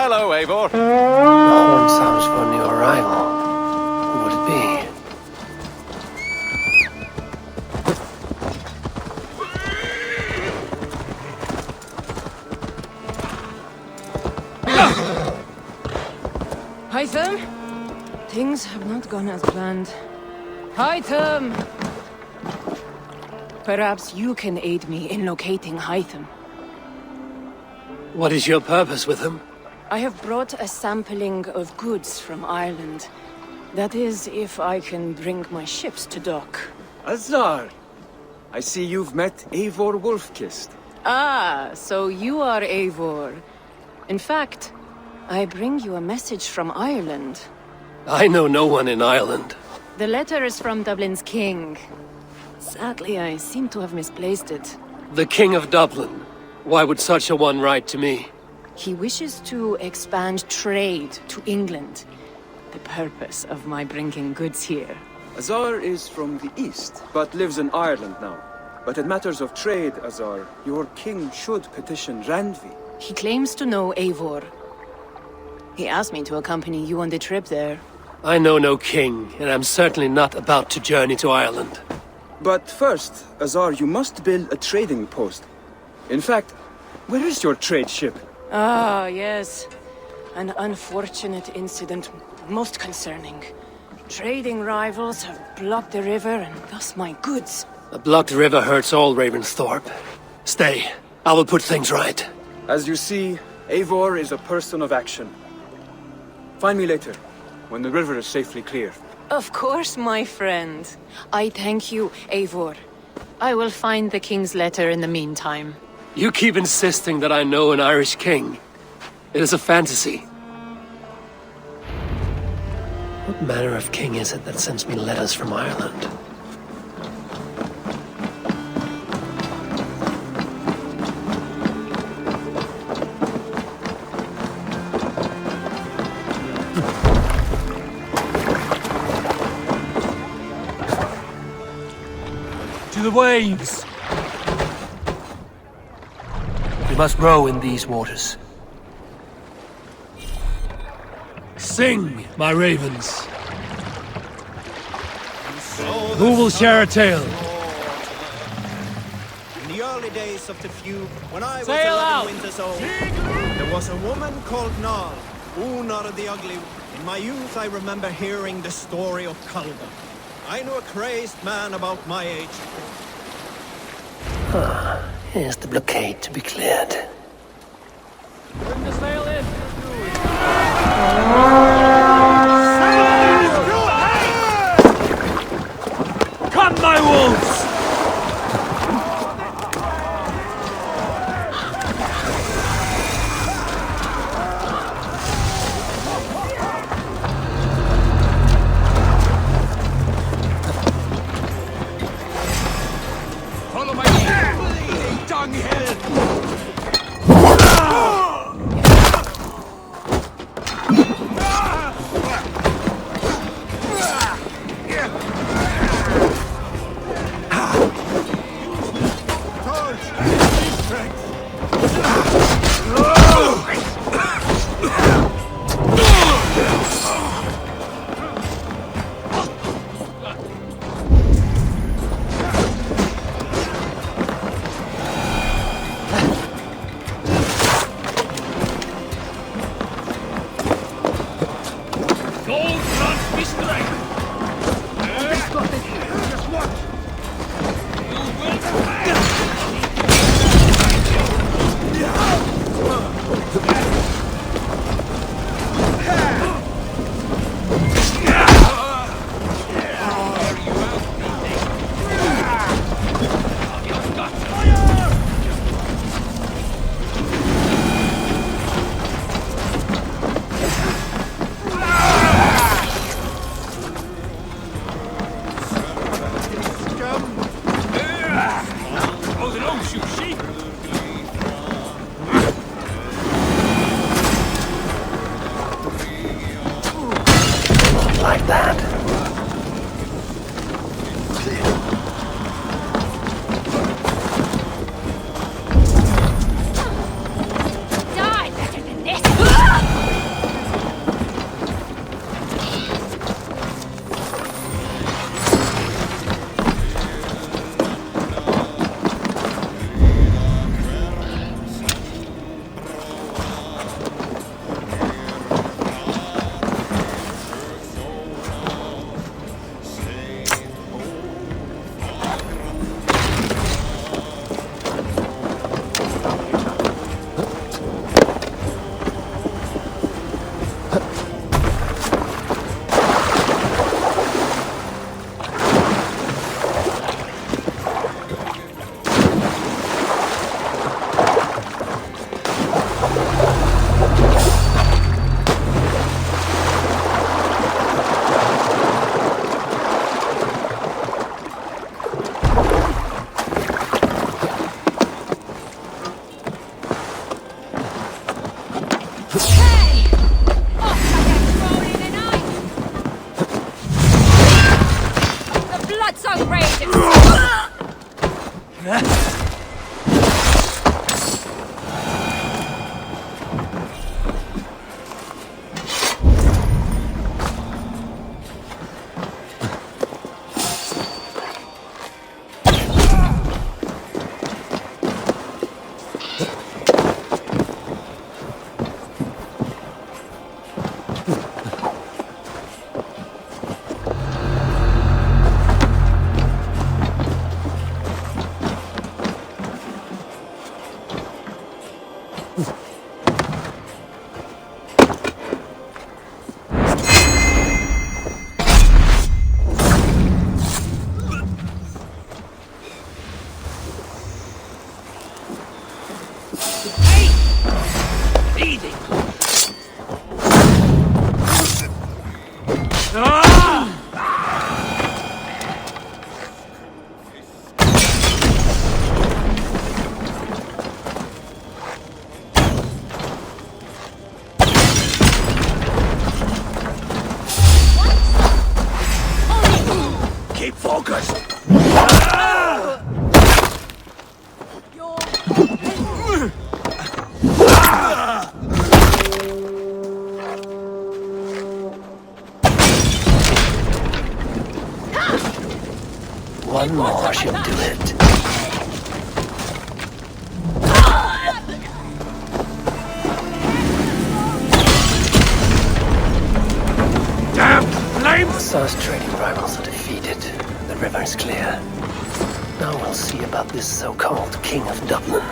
Hello, Eivor. The horn sounds for a new arrival. Who would it be? Hytham? Things have not gone as planned. Hytham! Perhaps you can aid me in locating Hytham. What is your purpose with him? I have brought a sampling of goods from Ireland. That is, if I can bring my ships to dock. Azar! I see you've met Eivor Wolfkist. Ah, so you are Eivor. In fact, I bring you a message from Ireland. I know no one in Ireland. The letter is from Dublin's king. Sadly, I seem to have misplaced it. The King of Dublin. Why would such a one write to me? He wishes to expand trade to England. The purpose of my bringing goods here. Azar is from the east, but lives in Ireland now. But in matters of trade, Azar, your king should petition Randvi. He claims to know Eivor. He asked me to accompany you on the trip there. I know no king, and I'm certainly not about to journey to Ireland. But first, Azar, you must build a trading post. In fact, where is your trade ship? Ah, yes. An unfortunate incident, most concerning. Trading rivals have blocked the river and thus my goods. A blocked river hurts all Ravensthorpe. Stay. I will put things right. As you see, Eivor is a person of action. Find me later, when the river is safely clear. Of course, my friend. I thank you, Eivor. I will find the king's letter in the meantime. You keep insisting that I know an Irish king. It is a fantasy. What manner of king is it that sends me letters from Ireland? To the waves! We must row in these waters. Sing, my ravens. Who will share a tale? In the early days of the feud, when I was Sail 11 out! winters old, there was a woman called Nal, not the ugly. In my youth, I remember hearing the story of Culver. I knew a crazed man about my age. Here's the blockade to be cleared. Bring the sail in. Come, my wolves! Follow my lead, dunghill! outrageous! Keep focused! One more should do it. Damn flames! Azar's trading rivals are defeated. The river is clear. Now we'll see about this so-called King of Dublin.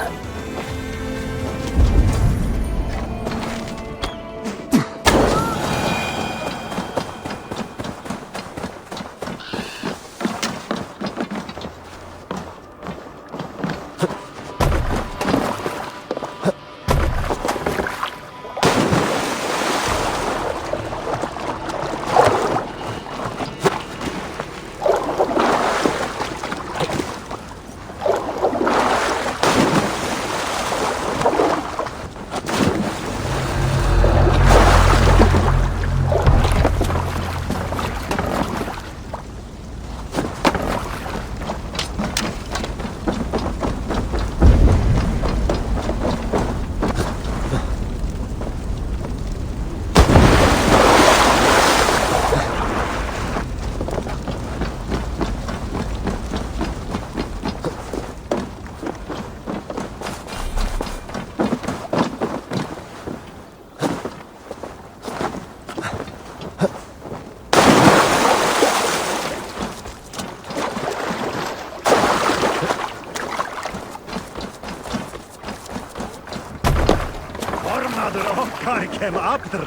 Kem after.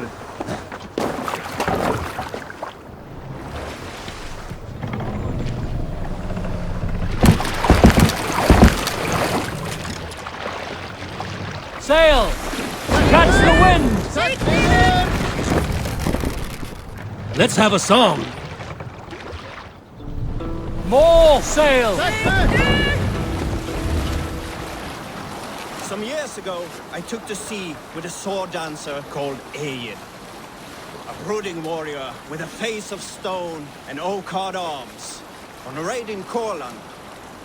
Sail! Catch the wind! Let's have a song. More sail! Some years ago, I took to sea with a sword dancer called Ayin. A brooding warrior with a face of stone and oak-hard arms. On a raid in Courland,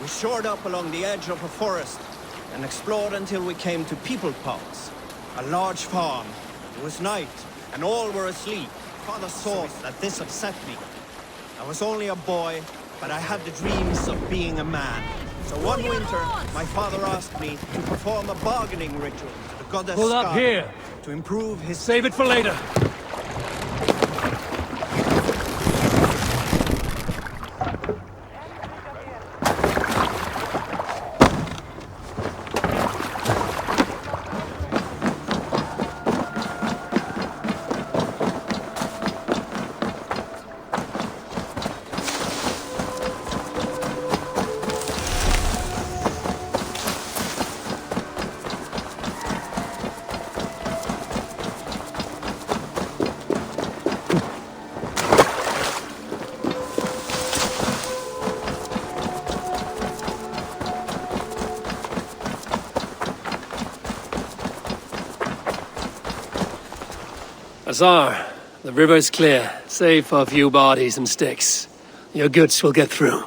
we shored up along the edge of a forest and explored until we came to People Pots, a large farm. It was night, and all were asleep. Father saw that this upset me. I was only a boy, but I had the dreams of being a man. So one winter, my father asked me to perform a bargaining ritual to the goddess Pull up Sky here. to improve his... Save it for later. Azar, the river is clear, save for a few bodies and sticks. Your goods will get through.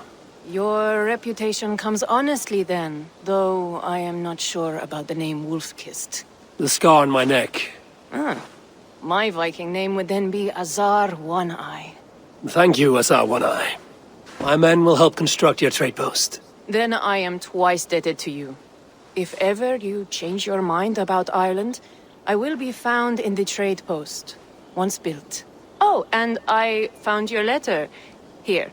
Your reputation comes honestly then, though I am not sure about the name Wolf-Kissed. The scar on my neck. My Viking name would then be Azar One-Eye. Thank you, Azar One-Eye. My men will help construct your trade post. Then I am twice indebted to you. If ever you change your mind about Ireland, I will be found in the trade post, once built. Oh, and I found your letter. Here.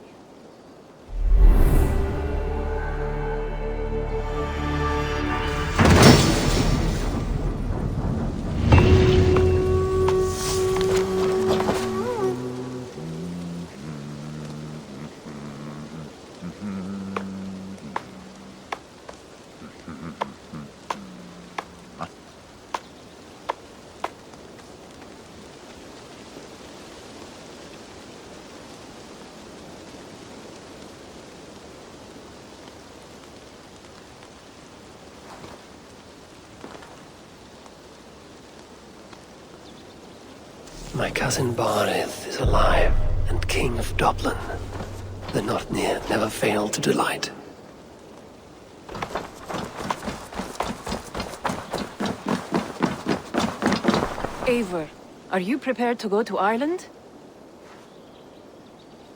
My cousin Barith is alive and king of Dublin. The Northnir never failed to delight. Eivor, are you prepared to go to Ireland?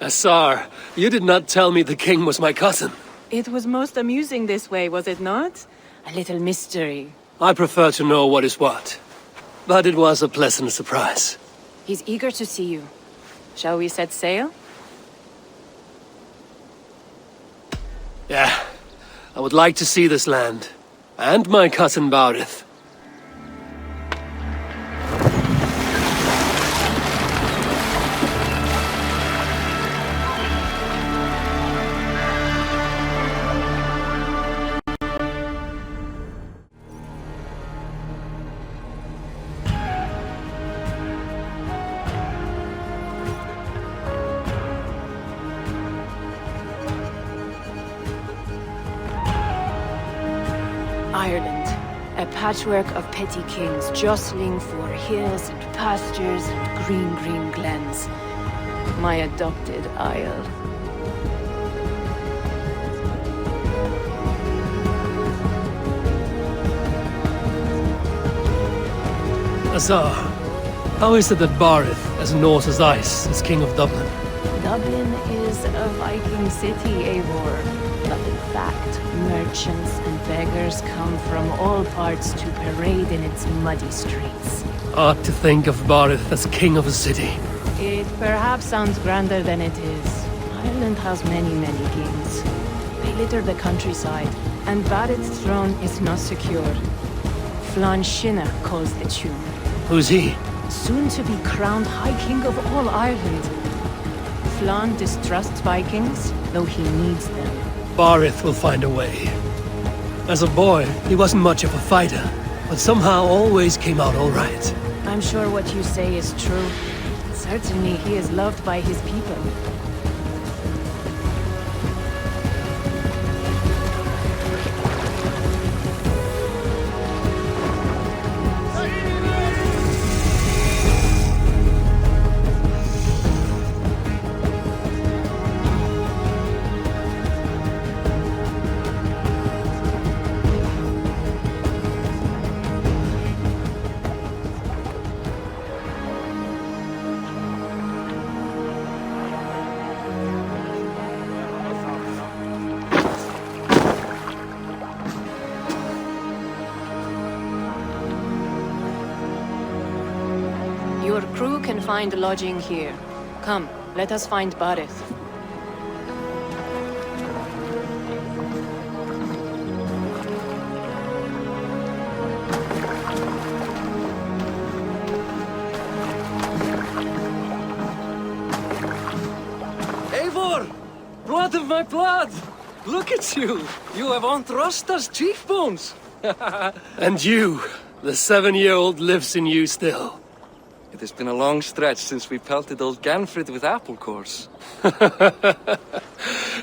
Azar, you did not tell me the king was my cousin. It was most amusing this way, was it not? A little mystery. I prefer to know what is what. But it was a pleasant surprise. He's eager to see you. Shall we set sail? Yeah, I would like to see this land. And my cousin Barith. Ireland, a patchwork of petty kings jostling for hills and pastures and green glens. My adopted isle. Azar, how is it that Barith, as Norse as ice, is king of Dublin? Dublin is a Viking city, Eivor. But in fact, merchants and beggars come from all parts to parade in its muddy streets. Odd to think of Barith as king of a city. It perhaps sounds grander than it is. Ireland has many kings. They litter the countryside, and Barith's throne is not secure. Flann Sinna calls the tune. Who's he? Soon to be crowned High King of all Ireland. Flann distrusts Vikings, though he needs them. Barith will find a way. As a boy, he wasn't much of a fighter, but somehow always came out all right. I'm sure what you say is true. Certainly he is loved by his people. Your crew can find lodging here. Come, let us find Barith. Eivor! Blood of my blood! Look at you! You have unthrust us cheekbones! And you, the 7-year-old lives in you still. It has been a long stretch since we pelted old Ganfrid with apple cores.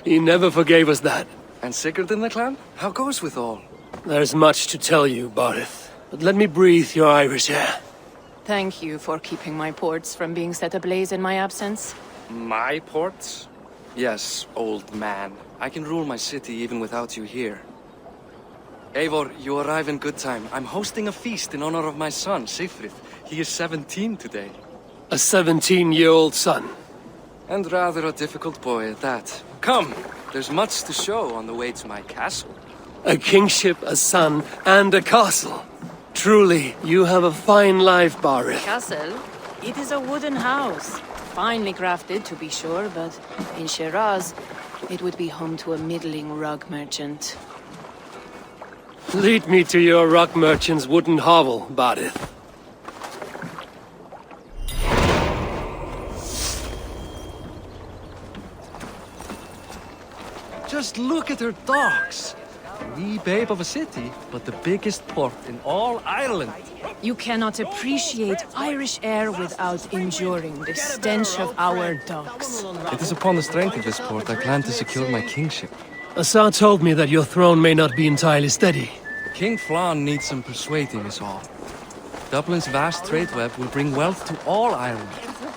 He never forgave us that. And Sigurd in the clan? How goes with all? There's much to tell you, Barith, but let me breathe your Irish air. Thank you for keeping my ports from being set ablaze in my absence. My ports? Yes, old man. I can rule my city even without you here. Eivor, you arrive in good time. I'm hosting a feast in honor of my son, Sigfrid. He is 17 today. A 17-year-old son. And rather a difficult boy at that. Come, there's much to show on the way to my castle. A kingship, a son, and a castle. Truly, you have a fine life, Barith. Castle? It is a wooden house. Finely crafted, to be sure, but in Shiraz, it would be home to a middling rug merchant. Lead me to your rock merchant's wooden hovel, Barith. Just look at her docks. Wee babe of a city, but the biggest port in all Ireland. You cannot appreciate Irish air without enduring the stench of our docks. It is upon the strength of this port I plan to secure my kingship. Assar told me that your throne may not be entirely steady. King Flann needs some persuading is all. Dublin's vast trade web will bring wealth to all Ireland.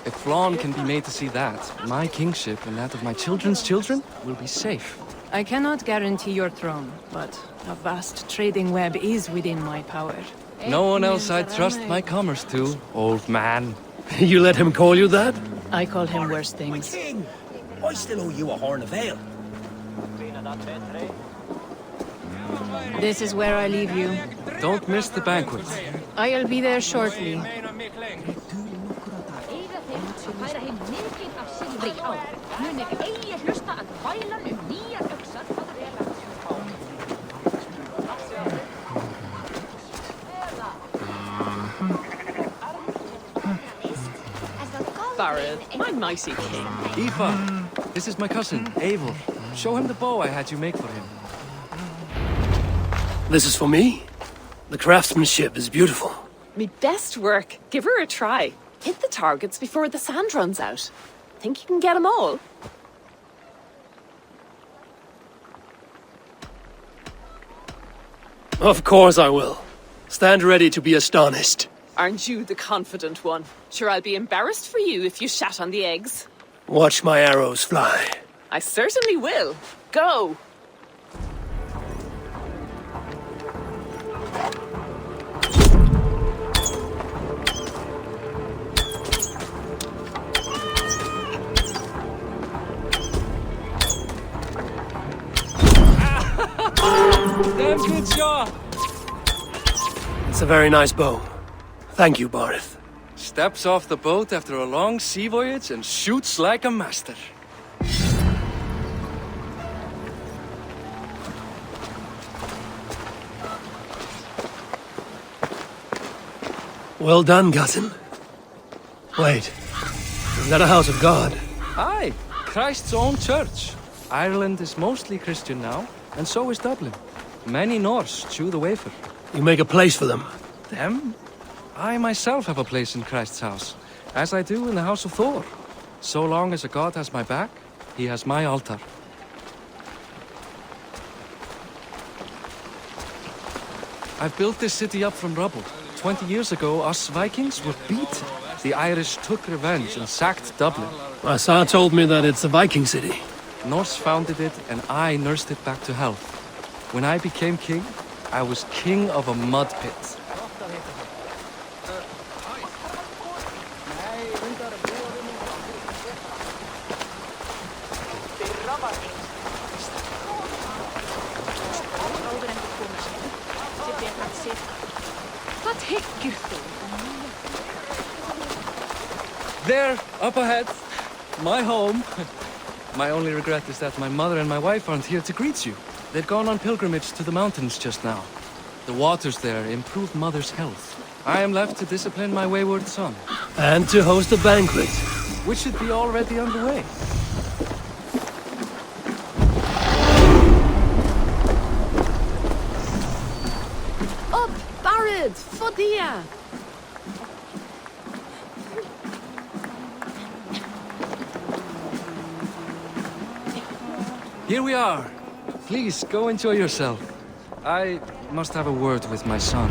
If Flann can be made to see that, my kingship and that of my children's children will be safe. I cannot guarantee your throne, but a vast trading web is within my power. No one else I trust my commerce to, old man. You let him call you that? I call him worse things. King, I still owe you a horn of ale. This is where I leave you. Don't miss the banquet. I'll be there shortly. Barith, my mighty king. Aoife, this is my cousin, Eivor. Show him the bow I had you make for him. This is for me? The craftsmanship is beautiful. Me best work. Give her a try. Hit the targets before the sand runs out. Think you can get them all? Of course I will. Stand ready to be astonished. Aren't you the confident one? Sure, I'll be embarrassed for you if you shat on the eggs. Watch my arrows fly. I certainly will. Go! Damn good shot! It's a very nice bow. Thank you, Barith. Steps off the boat after a long sea voyage and shoots like a master. Well done, cousin. Wait, is that a house of God? Aye, Christ's own church. Ireland is mostly Christian now, and so is Dublin. Many Norse chew the wafer. You make a place for them. Them? I myself have a place in Christ's house, as I do in the house of Thor. So long as a god has my back, he has my altar. I've built this city up from rubble. 20 years ago, us Vikings were beaten. The Irish took revenge and sacked Dublin. Assar told me that it's a Viking city. Norse founded it, and I nursed it back to health. When I became king, I was king of a mud pit. There, up ahead, my home. My only regret is that my mother and my wife aren't here to greet you. They've gone on pilgrimage to the mountains just now. The waters there improve mother's health. I am left to discipline my wayward son. And to host a banquet. Which should be already underway. Up, Barith! Fodia! Here we are. Please, go enjoy yourself. I must have a word with my son.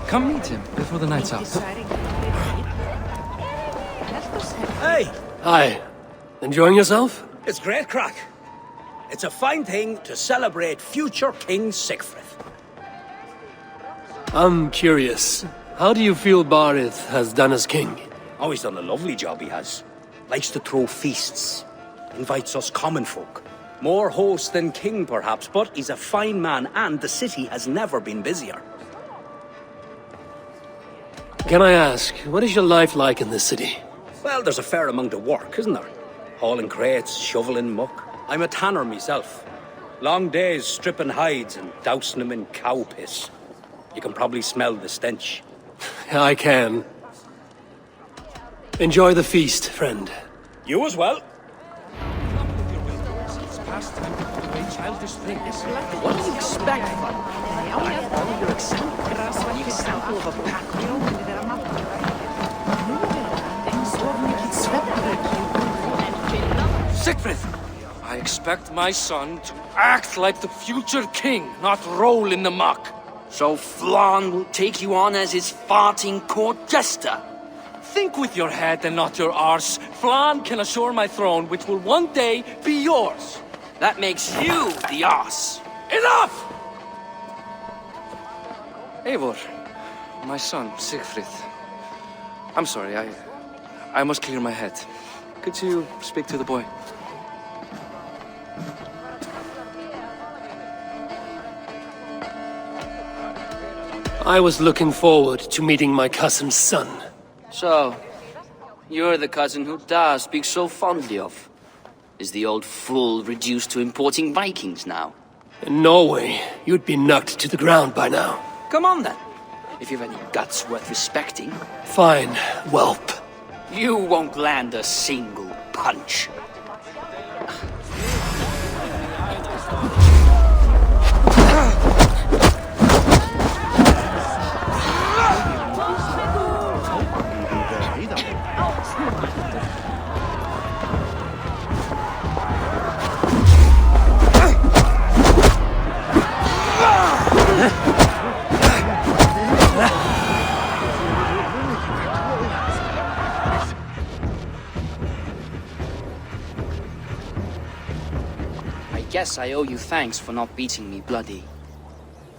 Come meet him before the night's out. Hey! Hi. Enjoying yourself? It's great crack. It's a fine thing to celebrate future King Sigfrid. I'm curious. How do you feel Barith has done as king? Oh, he's done a lovely job, he has. Likes to throw feasts. Invites us common folk. More host than king, perhaps, but he's a fine man, and the city has never been busier. Can I ask, what is your life like in this city? Well, there's a fair amount of work, isn't there? Hauling crates, shoveling muck. I'm a tanner myself. Long days stripping hides and dousing them in cow piss. You can probably smell the stench. I can. Enjoy the feast, friend. You as well. What do you expect from your example of a pack? Sigfrid! I expect my son to act like the future king, not roll in the muck. So Flan will take you on as his farting court jester? Think with your head and not your arse. Flan can assure my throne, which will one day be yours. That makes you the ass. Enough! Eivor, my son, Sigfrid. I'm sorry, I must clear my head. Could you speak to the boy? I was looking forward to meeting my cousin's son. So, you're the cousin who Da speaks so fondly of. Is the old fool reduced to importing Vikings now? In Norway, you'd be knocked to the ground by now. Come on then, if you've any guts worth respecting. Fine, whelp. You won't land a single punch. Guess I owe you thanks for not beating me bloody.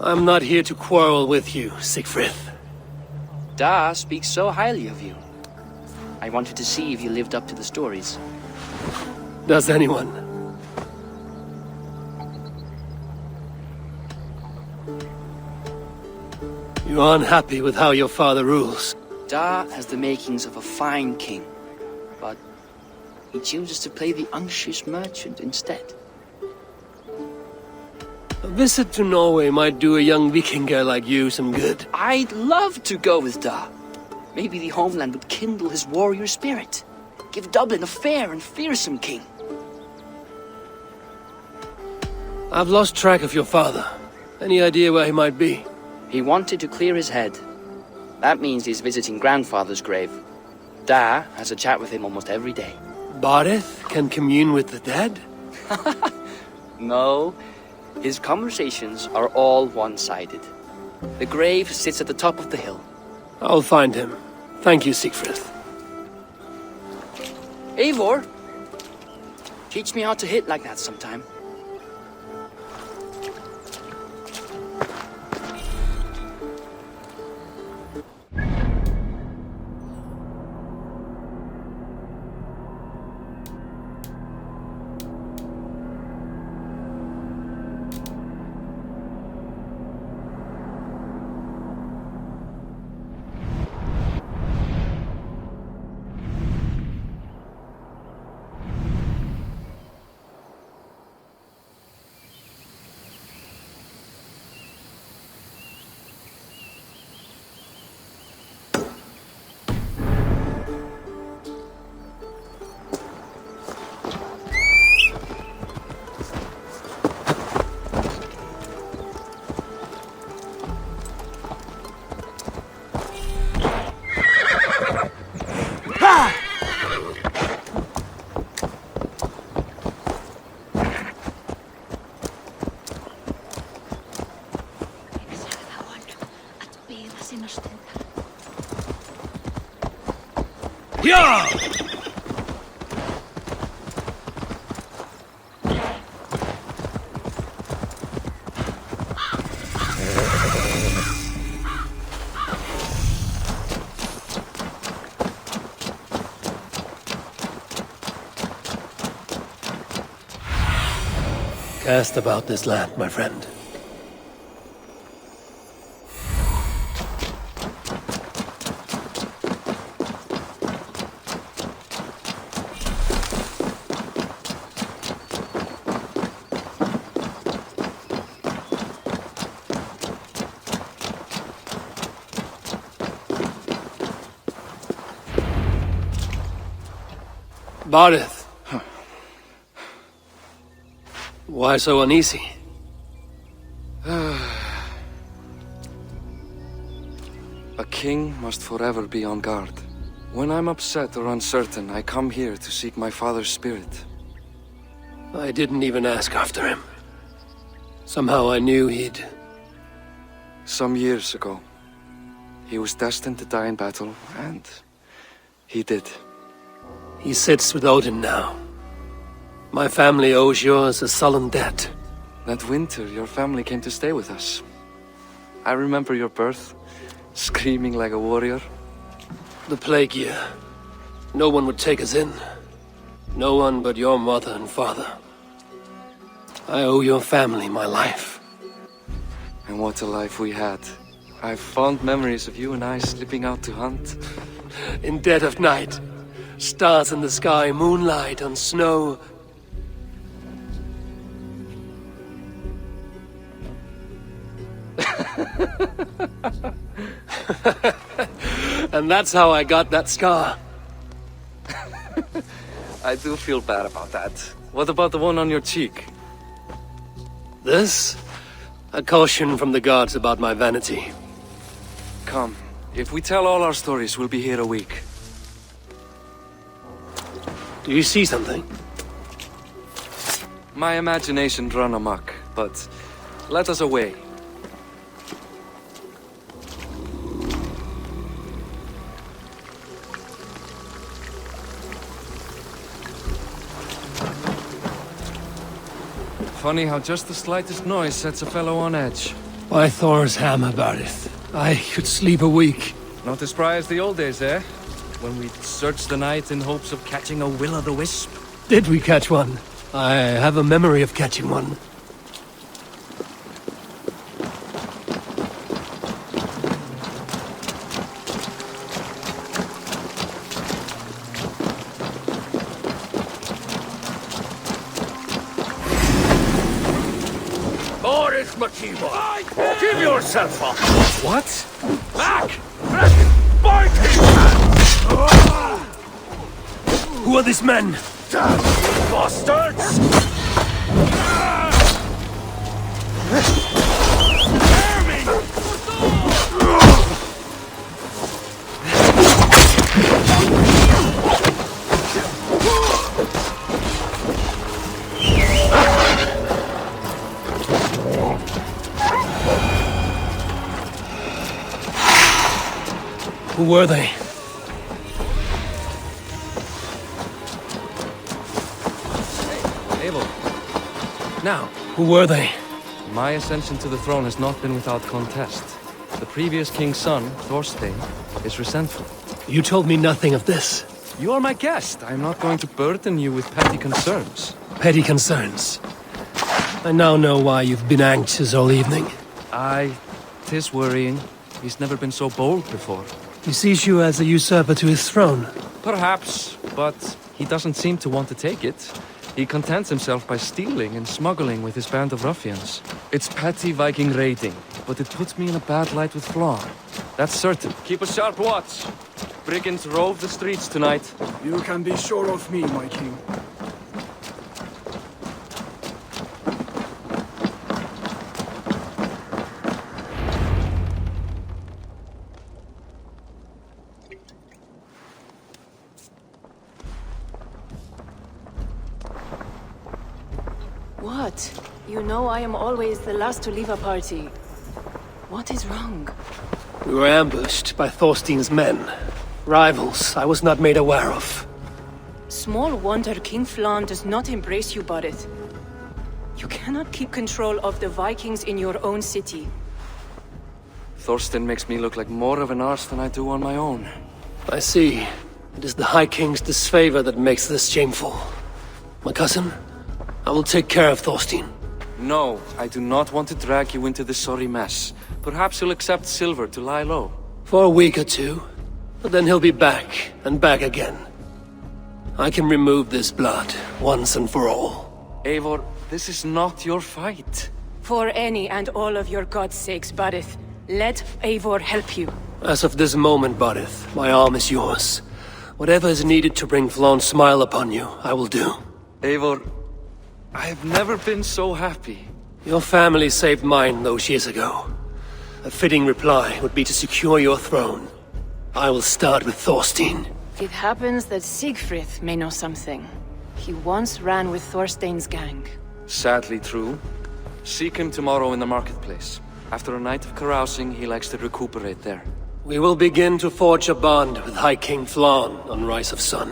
I'm not here to quarrel with you, Sigfrid. Da speaks so highly of you. I wanted to see if you lived up to the stories. Does anyone? You're unhappy with how your father rules. Da has the makings of a fine king, but he chooses to play the unctuous merchant instead. A visit to Norway might do a young Viking girl like you some good. I'd love to go with Da. Maybe the homeland would kindle his warrior spirit. Give Dublin a fair and fearsome king. I've lost track of your father. Any idea where he might be? He wanted to clear his head. That means he's visiting grandfather's grave. Da has a chat with him almost every day. Barith can commune with the dead? No. His conversations are all one-sided. The grave sits at the top of the hill. I'll find him. Thank you, Sigfrid. Eivor, teach me how to hit like that sometime. Cast about this land, my friend. Bardith. Why so uneasy? A king must forever be on guard. When I'm upset or uncertain, I come here to seek my father's spirit. I didn't even ask after him. Somehow I knew he'd... Some years ago, he was destined to die in battle, and he did. He sits with Odin now. My family owes yours a sullen debt. That winter, your family came to stay with us. I remember your birth, screaming like a warrior. The plague year. No one would take us in. No one but your mother and father. I owe your family my life. And what a life we had. I have fond memories of you and I slipping out to hunt. In dead of night. Stars in the sky, moonlight on snow. And that's how I got that scar. I do feel bad about that. What about the one on your cheek? This? A caution from the gods about my vanity. Come, if we tell all our stories, we'll be here a week. Do you see something? My imagination run amok, but let us away. Funny how just the slightest noise sets a fellow on edge. By Thor's hammer, Bardith. I could sleep a week. Not as spry as the old days, eh? When we'd search the night in hopes of catching a will-o'-the-wisp. Did we catch one? I have a memory of catching one. Boris Makiva, give yourself up! What? Back! Fighting! Who are these men? Damn bastards! Who were they? Abel. Now, Who were they? my ascension to the throne has not been without contest. The previous king's son, Thorstein, is resentful. You told me nothing of this. You are my guest. I am not going to burden you with petty concerns. Petty concerns. I now know why you've been anxious all evening. Aye, 'tis worrying. He's never been so bold before. He sees you as a usurper to his throne. Perhaps, but he doesn't seem to want to take it. He contents himself by stealing and smuggling with his band of ruffians. It's petty Viking raiding, but it puts me in a bad light with Flaw. That's certain. Keep a sharp watch. Brigands rove the streets tonight. You can be sure of me, my king. What? You know I am always the last to leave a party. What is wrong? We were ambushed by Thorstein's men. Rivals I was not made aware of. Small wonder King Flan does not embrace you, Barret. You cannot keep control of the Vikings in your own city. Thorstein makes me look like more of an arse than I do on my own. I see. It is the High King's disfavor that makes this shameful. My cousin, I will take care of Thorstein. No, I do not want to drag you into this sorry mess. Perhaps you'll accept silver to lie low. For a week or two. But then he'll be back, and back again. I can remove this blood, once and for all. Eivor, this is not your fight. For any and all of your god's sakes, Barith, let Eivor help you. As of this moment, Barith, my arm is yours. Whatever is needed to bring Flawn's smile upon you, I will do. Eivor, I have never been so happy. Your family saved mine those years ago. A fitting reply would be to secure your throne. I will start with Thorstein. It happens that Siegfried may know something. He once ran with Thorstein's gang. Sadly true. Seek him tomorrow in the marketplace. After a night of carousing, he likes to recuperate there. We will begin to forge a bond with High King Flawn on Rise of Sun.